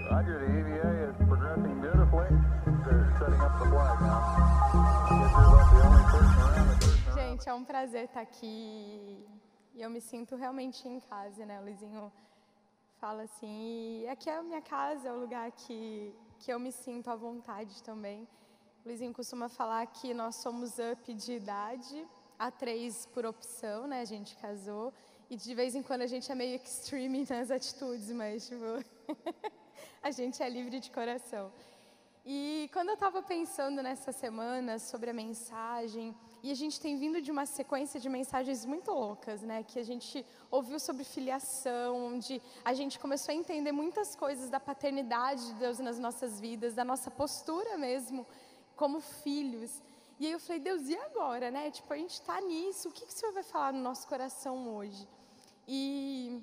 Roger, the EVA is progressing beautifully. They're setting up the flag now. I guess you're about the only person around. Gente, é um prazer estar aqui e eu me sinto realmente em casa, né? O Luizinho fala assim, e aqui é a minha casa, é o lugar que eu me sinto à vontade também. O Luizinho costuma falar que nós somos up de idade, a 3 por opção, né? A gente casou e de vez em quando a gente é meio extreme nas atitudes, mas tipo, a gente é livre de coração. E quando eu estava pensando nessa semana sobre a mensagem, e a gente tem vindo de uma sequência de mensagens muito loucas, né? Que a gente ouviu sobre filiação, onde a gente começou a entender muitas coisas da paternidade de Deus nas nossas vidas, da nossa postura mesmo, como filhos. E aí eu falei, Deus, e agora, né? Tipo, a gente está nisso, o que o Senhor vai falar no nosso coração hoje? E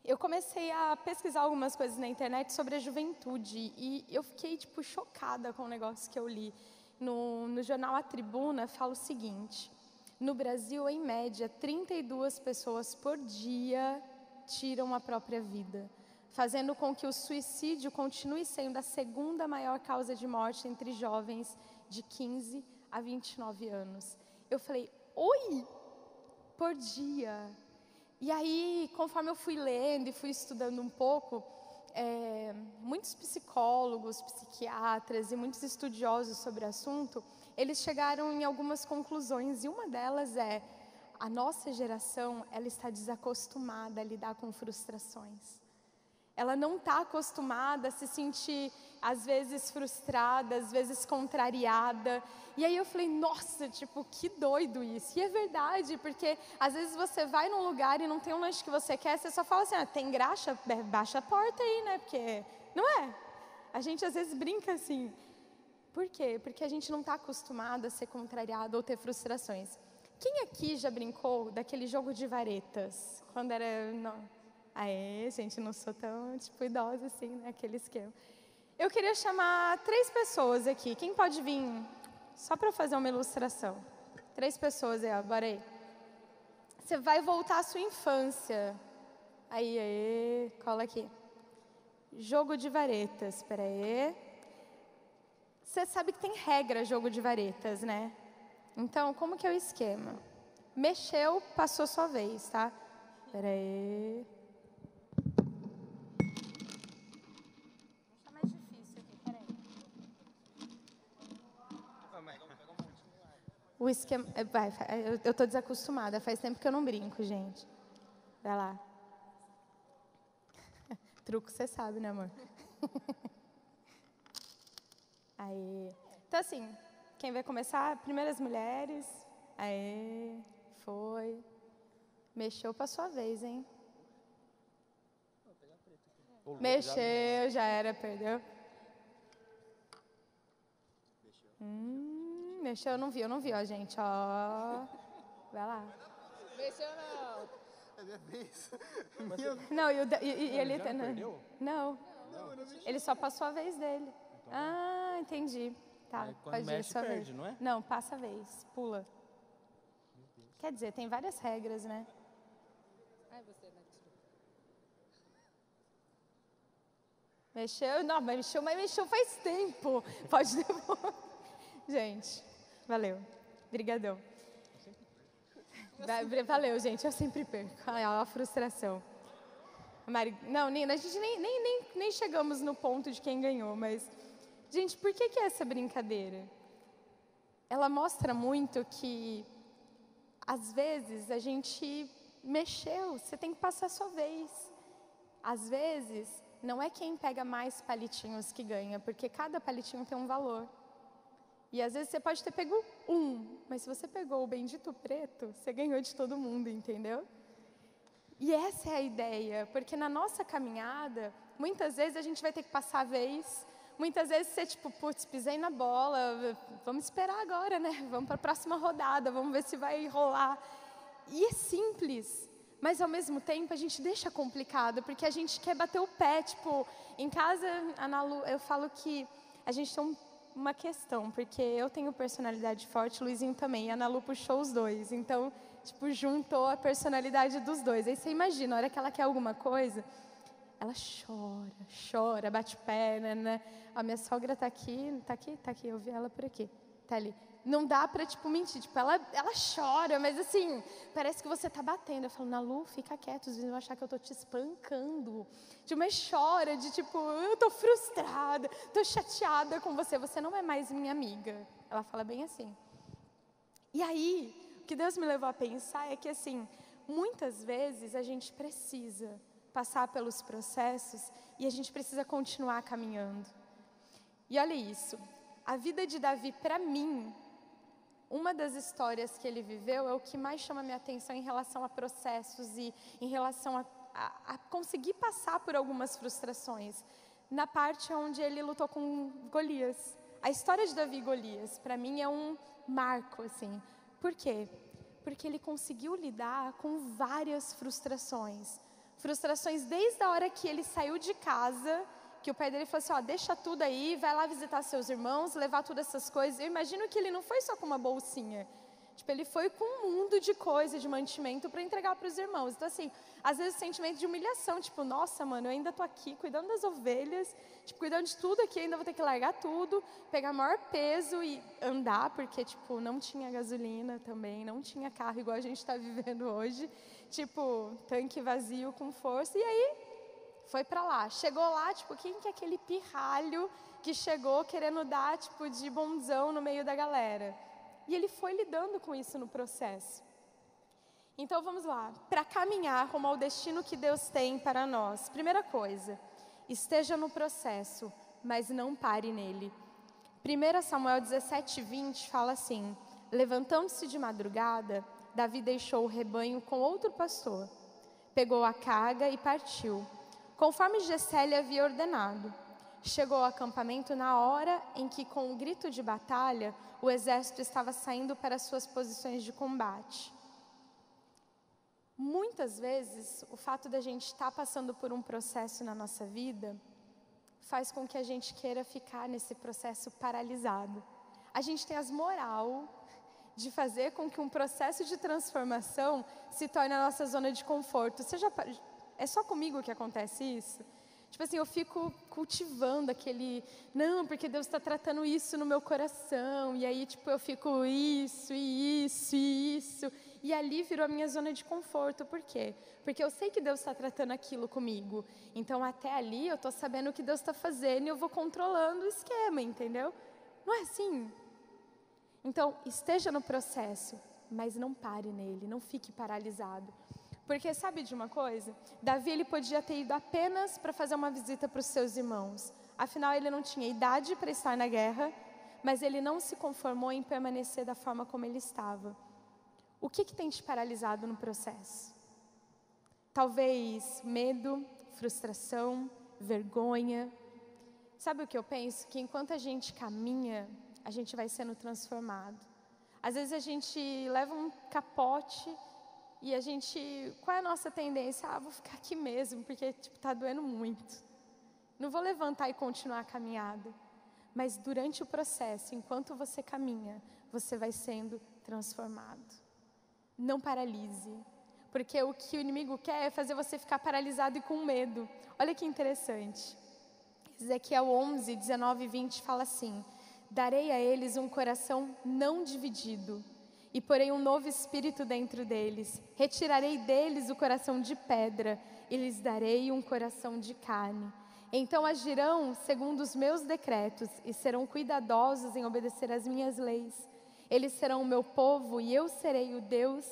eu comecei a pesquisar algumas coisas na internet sobre a juventude e eu fiquei, tipo, chocada com o negócio que eu li. No jornal A Tribuna fala o seguinte: no Brasil, em média, 32 pessoas por dia tiram a própria vida, fazendo com que o suicídio continue sendo a segunda maior causa de morte entre jovens de 15 a 29 anos. Eu falei, oi, por dia. E aí, conforme eu fui lendo e fui estudando um pouco, muitos psicólogos, psiquiatras e muitos estudiosos sobre o assunto, eles chegaram em algumas conclusões, e uma delas é: a nossa geração, ela está desacostumada a lidar com frustrações. Ela não está acostumada a se sentir, às vezes, frustrada, às vezes contrariada. E aí eu falei, nossa, tipo, que doido isso. E é verdade, porque às vezes você vai num lugar e não tem um lanche que você quer, você só fala assim, tem graxa? Baixa a porta aí, né? Porque, não é? A gente às vezes brinca assim. Por quê? Porque a gente não está acostumado a ser contrariado ou ter frustrações. Quem aqui já brincou daquele jogo de varetas? Quando era... Aê, gente, não sou tão, tipo, idosa assim, né? Aquele esquema. Eu queria chamar 3 pessoas aqui. Quem pode vir? Só para fazer uma ilustração. 3 pessoas aí, ó, bora aí. Você vai voltar à sua infância. Aí, cola aqui. Jogo de varetas, espera aí. Você sabe que tem regra jogo de varetas, né? Então, como que é o esquema? Mexeu, passou sua vez, tá? Espera aí. O esquema... Eu estou desacostumada, faz tempo que eu não brinco, gente. Vai lá. Truco você sabe, né, amor? Aí. Então, assim, quem vai começar? Primeiras mulheres. Aí, foi. Mexeu para sua vez, hein? Mexeu, já era, perdeu. Mexeu, eu não vi, ó, gente, ó. Vai lá. Mexeu não. É minha vez. Não, e ele... Já perdeu? Não. Ele só passou a vez dele. Ah, entendi. Tá, quando pode ir, mexe, sua perde, vez. não é? Não, passa a vez, pula. Quer dizer, tem várias regras, né? Ai, você, né? Mexeu? Não, mas mexeu faz tempo. Pode devolver. Gente, valeu. Brigadão. Valeu, gente. Eu sempre perco. Olha a frustração. Não, Nina, a gente nem chegamos no ponto de quem ganhou, mas... Gente, por que é essa brincadeira? Ela mostra muito que, às vezes, a gente mexeu. Você tem que passar a sua vez. Às vezes, não é quem pega mais palitinhos que ganha, porque cada palitinho tem um valor. E às vezes você pode ter pego 1, mas se você pegou o bendito preto, você ganhou de todo mundo, entendeu? E essa é a ideia, porque na nossa caminhada, muitas vezes a gente vai ter que passar a vez, muitas vezes você tipo, putz, pisei na bola, vamos esperar agora, né? Vamos para a próxima rodada, vamos ver se vai rolar. E é simples, mas ao mesmo tempo a gente deixa complicado, porque a gente quer bater o pé, tipo, em casa, Ana Lu, eu falo que a gente tem uma questão, porque eu tenho personalidade forte, o Luizinho também, e a Ana Lu puxou os dois, então, tipo, juntou a personalidade dos dois. Aí você imagina, a hora que ela quer alguma coisa, ela chora, bate pé, né? A minha sogra tá aqui, eu vi ela por aqui, tá ali. Não dá pra, tipo, mentir, tipo, ela chora, mas assim, parece que você tá batendo. Eu falo, Nalu, fica quieto, os vizinhos vão achar que eu tô te espancando. Tipo, mas chora de tipo, eu tô frustrada, tô chateada com você, você não é mais minha amiga. Ela fala bem assim. E aí, o que Deus me levou a pensar é que assim, muitas vezes a gente precisa passar pelos processos e a gente precisa continuar caminhando. E olha isso, a vida de Davi, para mim, uma das histórias que ele viveu é o que mais chama minha atenção em relação a processos e em relação a conseguir passar por algumas frustrações. Na parte onde ele lutou com Golias. A história de Davi e Golias, para mim, é um marco, assim. Por quê? Porque ele conseguiu lidar com várias frustrações. Frustrações desde a hora que ele saiu de casa, que o pai dele falou assim, ó, deixa tudo aí, vai lá visitar seus irmãos, levar todas essas coisas. Eu imagino que ele não foi só com uma bolsinha. Tipo, ele foi com um mundo de coisa, de mantimento para entregar para os irmãos. Então, assim, às vezes o sentimento de humilhação, tipo, nossa, mano, eu ainda tô aqui cuidando das ovelhas, tipo, cuidando de tudo aqui, ainda vou ter que largar tudo, pegar maior peso e andar, porque, tipo, não tinha gasolina também, não tinha carro igual a gente está vivendo hoje. Tipo, tanque vazio com força, e aí foi para lá. Chegou lá, tipo, quem que é aquele pirralho que chegou querendo dar, tipo, de bonzão no meio da galera? E ele foi lidando com isso no processo. Então vamos lá, para caminhar rumo ao destino que Deus tem para nós. Primeira coisa, esteja no processo, mas não pare nele. 1 Samuel 17:20 fala assim, levantando-se de madrugada, Davi deixou o rebanho com outro pastor, pegou a carga e partiu, conforme Jessé lhe havia ordenado. Chegou ao acampamento na hora em que, com um grito de batalha, o exército estava saindo para suas posições de combate. Muitas vezes, o fato da gente estar passando por um processo na nossa vida faz com que a gente queira ficar nesse processo paralisado. A gente tem as moral de fazer com que um processo de transformação se torne a nossa zona de conforto. É só comigo que acontece isso? Tipo assim, eu fico cultivando aquele, não, porque Deus está tratando isso no meu coração, e aí tipo eu fico isso, e ali virou a minha zona de conforto. Por quê? Porque eu sei que Deus está tratando aquilo comigo, então até ali eu estou sabendo o que Deus está fazendo e eu vou controlando o esquema, entendeu? Não é assim? Então, esteja no processo, mas não pare nele, não fique paralisado. Porque sabe de uma coisa? Davi, ele podia ter ido apenas para fazer uma visita para os seus irmãos. Afinal, ele não tinha idade para estar na guerra, mas ele não se conformou em permanecer da forma como ele estava. O que tem te paralisado no processo? Talvez medo, frustração, vergonha. Sabe o que eu penso? Que enquanto a gente caminha, a gente vai sendo transformado. Às vezes a gente leva um capote e a gente, qual é a nossa tendência? Vou ficar aqui mesmo, porque tipo, tá doendo muito. Não vou levantar e continuar a caminhada. Mas durante o processo, enquanto você caminha, você vai sendo transformado. Não paralise, porque o que o inimigo quer é fazer você ficar paralisado e com medo. Olha que interessante. Ezequiel 11, 19 e 20 fala assim, darei a eles um coração não dividido, e porei um novo espírito dentro deles. Retirarei deles o coração de pedra e lhes darei um coração de carne. Então agirão segundo os meus decretos e serão cuidadosos em obedecer às minhas leis. Eles serão o meu povo e eu serei o Deus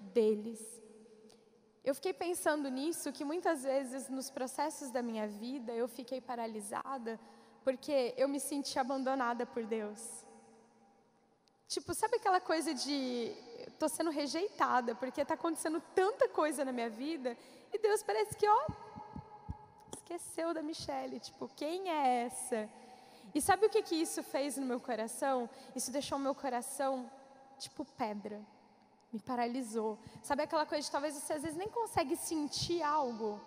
deles. Eu fiquei pensando nisso, que muitas vezes nos processos da minha vida eu fiquei paralisada porque eu me senti abandonada por Deus. Tipo, sabe aquela coisa de, tô sendo rejeitada, porque está acontecendo tanta coisa na minha vida, e Deus parece que, esqueceu da Michele, tipo, quem é essa? E sabe o que isso fez no meu coração? Isso deixou o meu coração, tipo, pedra, me paralisou. Sabe aquela coisa de talvez você às vezes nem consegue sentir algo?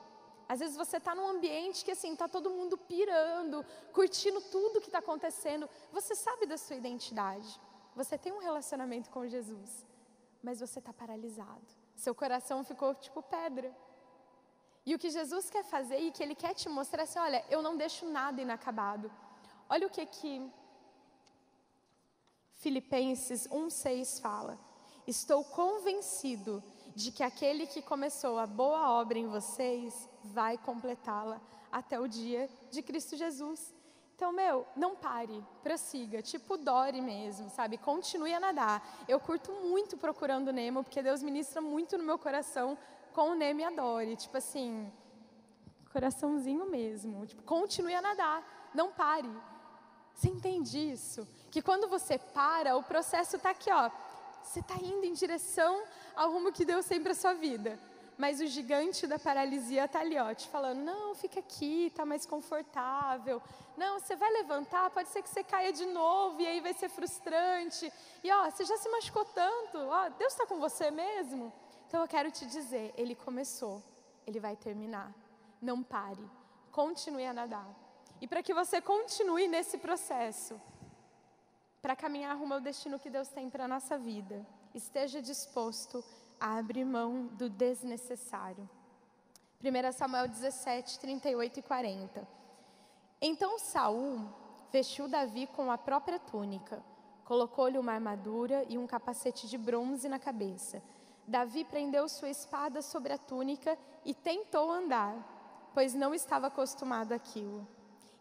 Às vezes você está num ambiente que assim, está todo mundo pirando, curtindo tudo que está acontecendo. Você sabe da sua identidade. Você tem um relacionamento com Jesus, mas você está paralisado. Seu coração ficou tipo pedra. E o que Jesus quer fazer e que Ele quer te mostrar é assim, olha, eu não deixo nada inacabado. Olha o que Filipenses 1:6 fala. Estou convencido de que aquele que começou a boa obra em vocês vai completá-la até o dia de Cristo Jesus. Então, não pare, prossiga, tipo Dory mesmo, sabe? Continue a nadar. Eu curto muito Procurando Nemo, porque Deus ministra muito no meu coração com o Nemo e a Dory. Tipo assim, coraçãozinho mesmo. Tipo, continue a nadar, não pare. Você entende isso? Que quando você para, o processo está aqui, ó. Você está indo em direção ao rumo que Deus tem para a sua vida. Mas o gigante da paralisia está ali, ó, te falando, não, fica aqui, está mais confortável. Não, você vai levantar, pode ser que você caia de novo e aí vai ser frustrante. E ó, você já se machucou tanto, ó, Deus está com você mesmo? Então eu quero te dizer, Ele começou, Ele vai terminar. Não pare, continue a nadar. E para que você continue nesse processo, para caminhar rumo ao destino que Deus tem para a nossa vida, esteja disposto a abrir mão do desnecessário. 1 Samuel 17, 38 e 40. Então Saul vestiu Davi com a própria túnica, colocou-lhe uma armadura e um capacete de bronze na cabeça. Davi prendeu sua espada sobre a túnica e tentou andar, pois não estava acostumado àquilo.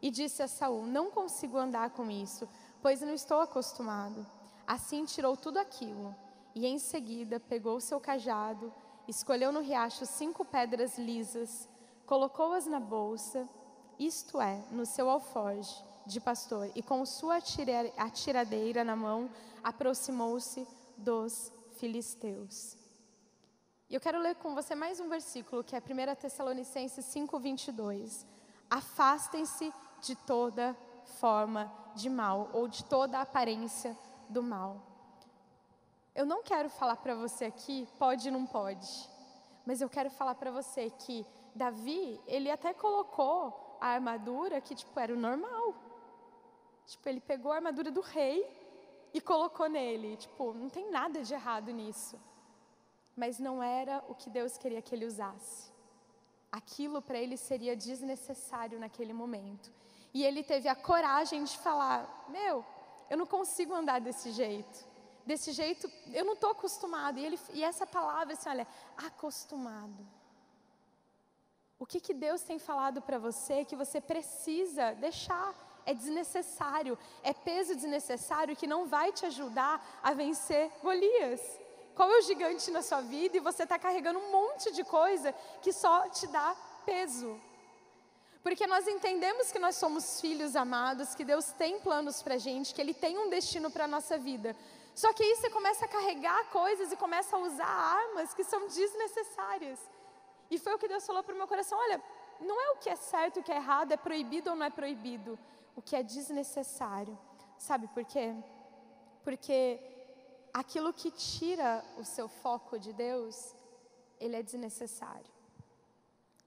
E disse a Saul, não consigo andar com isso, pois não estou acostumado. Assim tirou tudo aquilo. E em seguida pegou seu cajado, escolheu no riacho 5 pedras lisas, colocou-as na bolsa, isto é, no seu alforje de pastor, e com sua atiradeira na mão, aproximou-se dos filisteus. E eu quero ler com você mais um versículo, que é 1 Tessalonicenses 5:22. Afastem-se de toda forma de mal, ou de toda aparência do mal. Eu não quero falar para você aqui, pode ou não pode, mas eu quero falar para você que Davi, ele até colocou a armadura que, era o normal. Ele pegou a armadura do rei e colocou nele. Não tem nada de errado nisso. Mas não era o que Deus queria que ele usasse. Aquilo para ele seria desnecessário naquele momento. E ele teve a coragem de falar, eu não consigo andar desse jeito. Desse jeito, eu não estou acostumado. E essa palavra, assim, olha, acostumado. O que Deus tem falado para você que você precisa deixar? É desnecessário, é peso desnecessário que não vai te ajudar a vencer Golias. Qual é o gigante na sua vida e você está carregando um monte de coisa que só te dá peso? Porque nós entendemos que nós somos filhos amados, que Deus tem planos para a gente, que Ele tem um destino para a nossa vida. Só que aí você começa a carregar coisas e começa a usar armas que são desnecessárias. E foi o que Deus falou para o meu coração, olha, não é o que é certo e o que é errado, é proibido ou não é proibido. O que é desnecessário. Sabe por quê? Porque aquilo que tira o seu foco de Deus, ele é desnecessário.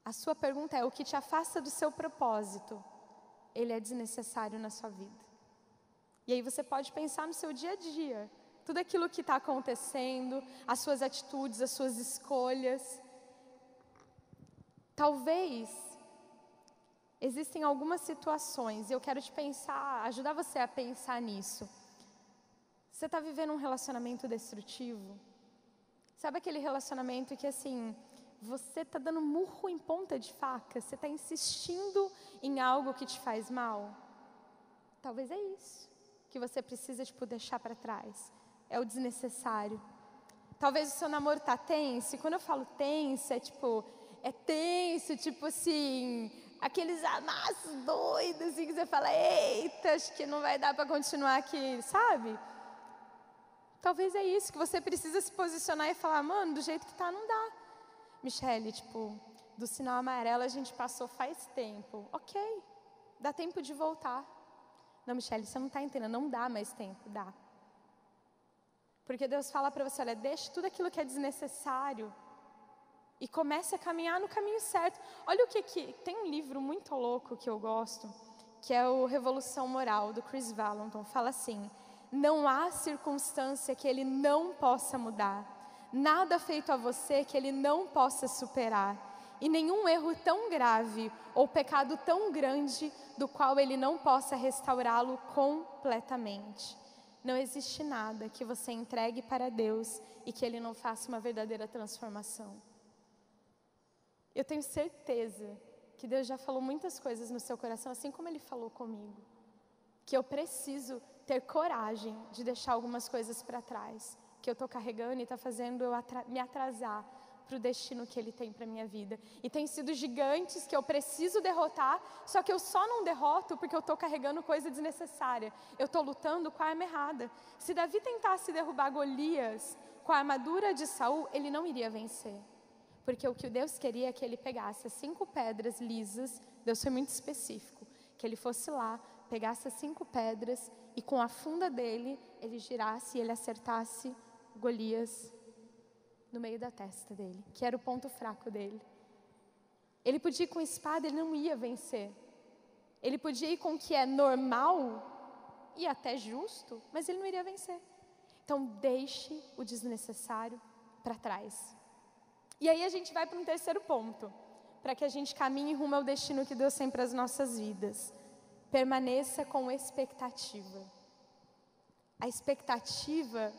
A sua pergunta é, o que te afasta do seu propósito, ele é desnecessário na sua vida. E aí você pode pensar no seu dia a dia, tudo aquilo que está acontecendo, as suas atitudes, as suas escolhas. Talvez existem algumas situações, e eu quero ajudar você a pensar nisso. Você está vivendo um relacionamento destrutivo? Sabe aquele relacionamento que assim, você está dando murro em ponta de faca, você está insistindo em algo que te faz mal? Talvez é isso que você precisa deixar para trás. É o desnecessário. Talvez o seu namoro está tenso, e quando eu falo tenso, é tenso, assim, aqueles amassos doidos, assim, que você fala, eita, acho que não vai dar para continuar aqui, sabe? Talvez é isso, que você precisa se posicionar e falar, mano, do jeito que tá, não dá. Michele, do sinal amarelo a gente passou faz tempo. Ok, dá tempo de voltar. Não, Michele, você não está entendendo, não dá mais tempo, dá. Porque Deus fala para você, olha, deixe tudo aquilo que é desnecessário e comece a caminhar no caminho certo. Olha o que tem um livro muito louco que eu gosto, que é o Revolução Moral, do Chris Valentin. Fala assim, não há circunstância que ele não possa mudar, nada feito a você que ele não possa superar. e nenhum erro tão grave ou pecado tão grande do qual Ele não possa restaurá-lo completamente. Não existe nada que você entregue para Deus e que Ele não faça uma verdadeira transformação. Eu tenho certeza que Deus já falou muitas coisas no seu coração, assim como Ele falou comigo. Que eu preciso ter coragem de deixar algumas coisas para trás, que eu estou carregando e está fazendo eu me atrasar para o destino que Ele tem para a minha vida. E tem sido gigantes que eu preciso derrotar, só que eu só não derroto porque eu estou carregando coisa desnecessária. Eu estou lutando com a arma errada. Se Davi tentasse derrubar Golias com a armadura de Saul, ele não iria vencer. Porque o que Deus queria é que ele pegasse as 5 pedras lisas, Deus foi muito específico, que ele fosse lá, pegasse as 5 pedras e com a funda dele, ele girasse e ele acertasse Golias no meio da testa dele, que era o ponto fraco dele. Ele podia ir com espada, ele não ia vencer. Ele podia ir com o que é normal e até justo, mas ele não iria vencer. Então deixe o desnecessário para trás. E aí a gente vai para um terceiro ponto, para que a gente caminhe rumo ao destino que Deus tem para as nossas vidas. Permaneça com expectativa. A expectativa,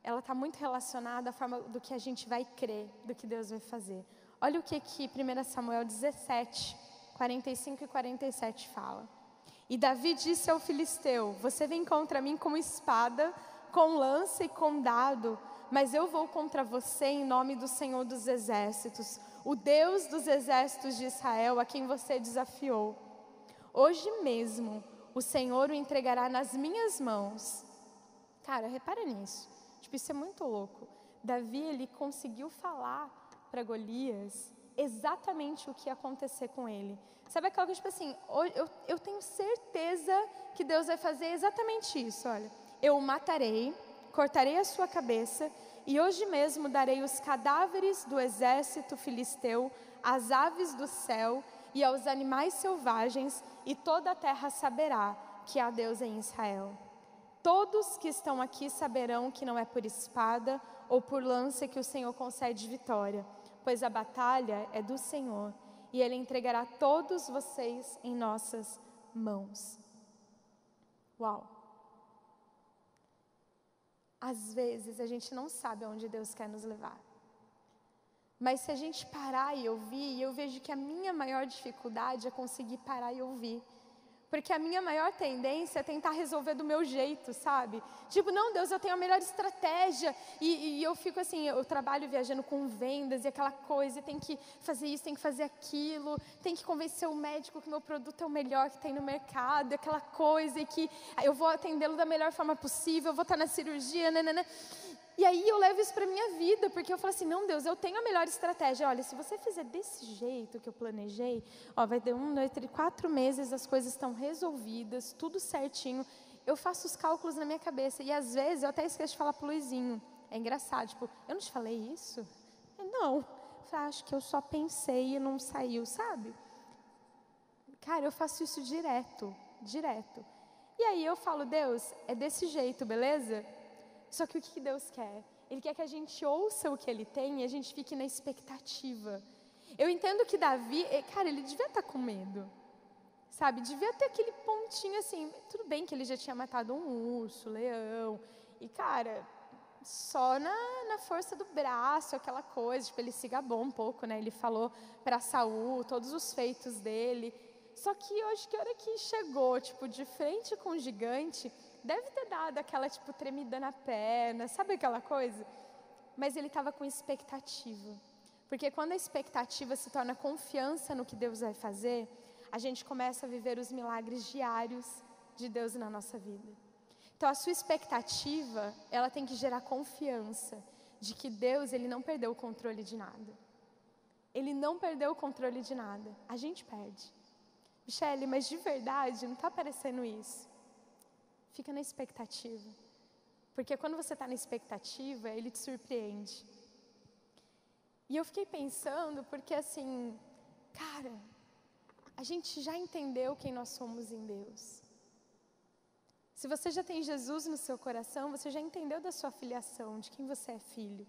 ela está muito relacionada à forma do que a gente vai crer, do que Deus vai fazer. Olha o que 1 Samuel 17, 45 e 47 fala. E Davi disse ao filisteu: você vem contra mim com espada, com lança e com dado, mas eu vou contra você em nome do Senhor dos Exércitos, o Deus dos exércitos de Israel, a quem você desafiou. Hoje mesmo o Senhor o entregará nas minhas mãos. Cara, repara nisso. Tipo, isso é muito louco. Davi, ele conseguiu falar para Golias exatamente o que ia acontecer com ele. Sabe aquela coisa, tipo assim, eu tenho certeza que Deus vai fazer exatamente isso, olha. Eu o matarei, cortarei a sua cabeça, e hoje mesmo darei os cadáveres do exército filisteu, às aves do céu e aos animais selvagens, e toda a terra saberá que há Deus em Israel. Todos que estão aqui saberão que não é por espada ou por lança que o Senhor concede vitória, pois a batalha é do Senhor, e Ele entregará todos vocês em nossas mãos. Uau! Às vezes a gente não sabe aonde Deus quer nos levar. Mas se a gente parar e ouvir, eu vejo que a minha maior dificuldade é conseguir parar e ouvir. Porque a minha maior tendência é tentar resolver do meu jeito, sabe? Tipo, não, Deus, eu tenho a melhor estratégia. E eu fico assim, eu trabalho viajando com vendas e aquela coisa, e tem que fazer isso, tem que fazer aquilo, tem que convencer o médico que meu produto é o melhor que tem no mercado, aquela coisa, e que eu vou atendê-lo da melhor forma possível, eu vou estar na cirurgia, nanana. E aí eu levo isso para a minha vida, porque eu falo assim, não, Deus, eu tenho a melhor estratégia. Olha, se você fizer desse jeito que eu planejei, ó, vai ter 1, 2, 3, 4 meses, as coisas estão resolvidas, tudo certinho. Eu faço os cálculos na minha cabeça, e às vezes eu até esqueço de falar pro Luizinho. É engraçado, tipo, eu não te falei isso? Não, eu falei, acho que eu só pensei e não saiu, sabe? Cara, eu faço isso direto. E aí eu falo, Deus, é desse jeito, beleza? Só que o que Deus quer? Ele quer que a gente ouça o que Ele tem e a gente fique na expectativa. Eu entendo que Davi, cara, ele devia estar com medo, sabe? Devia ter aquele pontinho assim, tudo bem que ele já tinha matado um urso, leão, e cara, só na força do braço, aquela coisa, tipo, ele se gabou um pouco, né? Ele falou para Saul todos os feitos dele. Só que eu acho que a hora que chegou, tipo, de frente com o gigante, deve ter dado aquela, tipo, tremida na perna, sabe aquela coisa? Mas ele estava com expectativa. Porque quando a expectativa se torna confiança no que Deus vai fazer, a gente começa a viver os milagres diários de Deus na nossa vida. Então, a sua expectativa, ela tem que gerar confiança de que Deus, Ele não perdeu o controle de nada. Ele não perdeu o controle de nada. A gente perde. Michele, mas de verdade, não está aparecendo isso. Fica na expectativa. Porque quando você está na expectativa, Ele te surpreende. E eu fiquei pensando, porque assim, cara, a gente já entendeu quem nós somos em Deus. Se você já tem Jesus no seu coração, você já entendeu da sua filiação, de quem você é filho.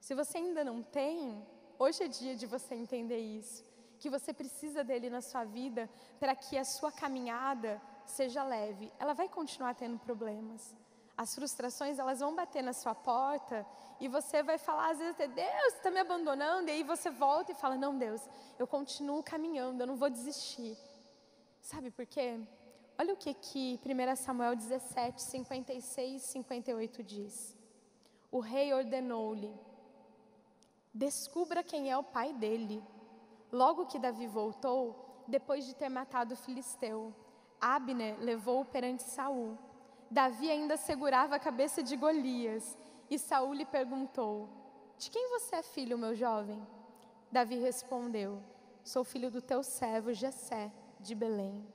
Se você ainda não tem, Hoje é dia de você entender isso, que você precisa dele na sua vida para que a sua caminhada seja leve. Ela vai continuar tendo problemas. As frustrações, elas vão bater na sua porta e você vai falar, às vezes, Deus, você está me abandonando. E aí você volta e fala, não, Deus, eu continuo caminhando, eu não vou desistir. Sabe por quê? Olha o que 1 Samuel 17, 56 e 58 diz. O rei ordenou-lhe, descubra quem é o pai dele. Logo que Davi voltou, depois de ter matado o filisteu, Abner levou-o perante Saul. Davi ainda segurava a cabeça de Golias, e Saul lhe perguntou, de quem você é filho, meu jovem? Davi respondeu, sou filho do teu servo Jessé, de Belém.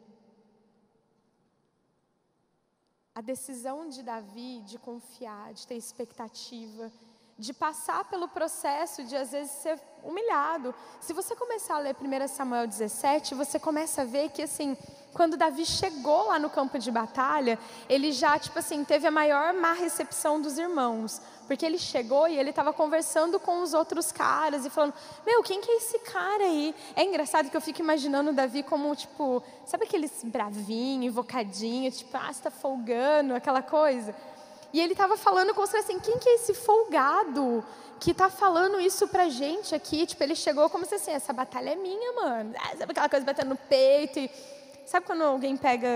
A decisão de Davi de confiar, de ter expectativa, de passar pelo processo de às vezes ser humilhado. Se você começar a ler 1 Samuel 17, você começa a ver que assim, quando Davi chegou lá no campo de batalha, ele já teve a maior má recepção dos irmãos. Porque ele chegou e ele estava conversando com os outros caras e falando, meu, quem que é esse cara aí? É engraçado que eu fico imaginando o Davi como, sabe aqueles bravinho, invocadinho, você está folgando, aquela coisa? E ele estava falando como se fosse assim, quem que é esse folgado que está falando isso pra gente aqui? Ele chegou como se assim, essa batalha é minha, mano. Sabe aquela coisa batendo no peito? E sabe quando alguém pega,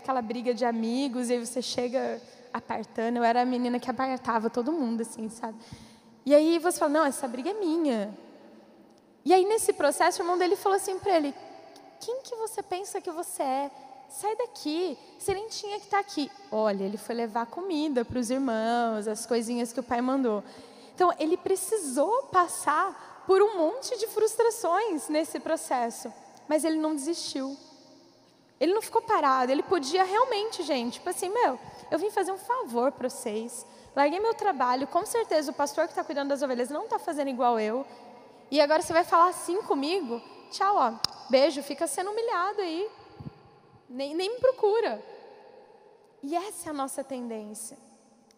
aquela briga de amigos e aí você chega apartando? Eu era a menina que apartava todo mundo, assim, sabe? E aí você fala, não, essa briga é minha. E aí nesse processo o irmão dele falou assim pra ele, quem que você pensa que você é? Sai daqui, você nem tinha que estar aqui. Olha, ele foi levar comida para os irmãos, as coisinhas que o pai mandou. Então, ele precisou passar por um monte de frustrações nesse processo. Mas ele não desistiu. Ele não ficou parado, ele podia realmente, gente, eu vim fazer um favor para vocês. Larguei meu trabalho, com certeza o pastor que está cuidando das ovelhas não está fazendo igual eu. E agora você vai falar assim comigo? Tchau, ó, beijo, fica sendo humilhado aí. Nem me procura. E essa é a nossa tendência.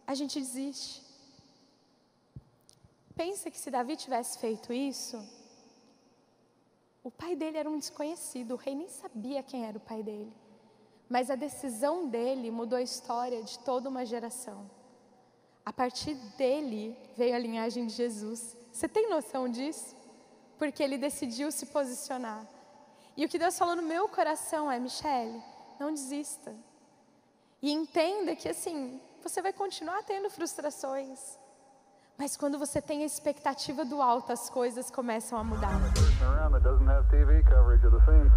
A gente desiste. Pensa que se Davi tivesse feito isso, o pai dele era um desconhecido, o rei nem sabia quem era o pai dele. Mas a decisão dele mudou a história de toda uma geração. A partir dele veio a linhagem de Jesus. Você tem noção disso? Porque ele decidiu se posicionar. E o que Deus falou no meu coração é, Michele, não desista. E entenda que você vai continuar tendo frustrações. Mas quando você tem a expectativa do alto, as coisas começam a mudar. Around that doesn't have TV coverage of the scene.